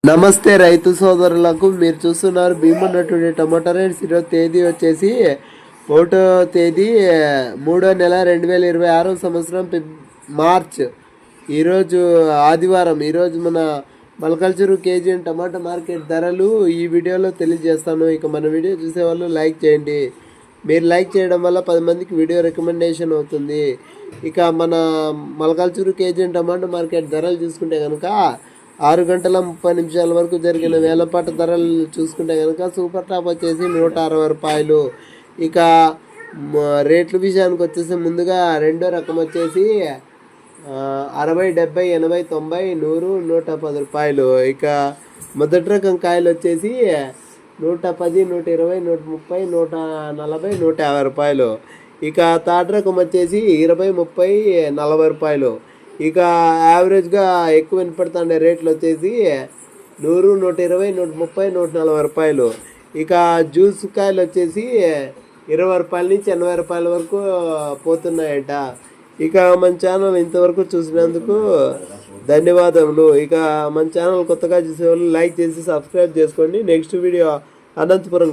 నమస్తే రైతు సోదరులకు. మీరు చూస్తున్నారు భీమన్నటువంటి టమాటా రేట్స్. ఈరోజు తేదీ వచ్చేసి 1వ తేదీ 3వ నెల 2026 సంవత్సరం మార్చ్. ఈరోజు ఆదివారం. ఈరోజు మన మల్కల్చూరు కేజీ టమాటా మార్కెట్ ధరలు ఈ వీడియోలో తెలియజేస్తాను. ఇక మన వీడియో చూసేవాళ్ళు లైక్ చేయండి. మీరు లైక్ చేయడం వల్ల 10 మందికి వీడియో రికమెండేషన్ అవుతుంది. ఇక మన మల్కల్చూరు కేజీ టమాటా మార్కెట్ ధరలు చూసుకుంటే కనుక 6 గంటల 30 నిమిషాల వరకు జరిగిన వేలపాట ధరలు చూసుకుంటే కనుక సూపర్ టాప్ వచ్చేసి 160 రూపాయలు. ఇక రేట్ల విషయానికి వచ్చేసి ముందుగా రెండో రకం వచ్చేసి 60, 70, 80, 90, 100, 110 రూపాయలు. ఇక మొదటి రకం కాయలు వచ్చేసి 110, 120, 130, 140, 150 రూపాయలు. ఇక థర్డ్ రకం వచ్చేసి 20, 30, 40 రూపాయలు. ఇక యావరేజ్గా ఎక్కువ వినపడుతుండే రేట్లు వచ్చేసి 100, 120, 130, 140 రూపాయలు. ఇక జ్యూస్ కాయలు వచ్చేసి 20 రూపాయల నుంచి 80 రూపాయల వరకు పోతున్నాయట. ఇక మన ఛానల్ ఇంతవరకు చూసినందుకు ధన్యవాదములు. ఇక మన ఛానల్ కొత్తగా చూసేవాళ్ళు లైక్ చేసి సబ్స్క్రైబ్ చేసుకోండి. Next video Anantapuram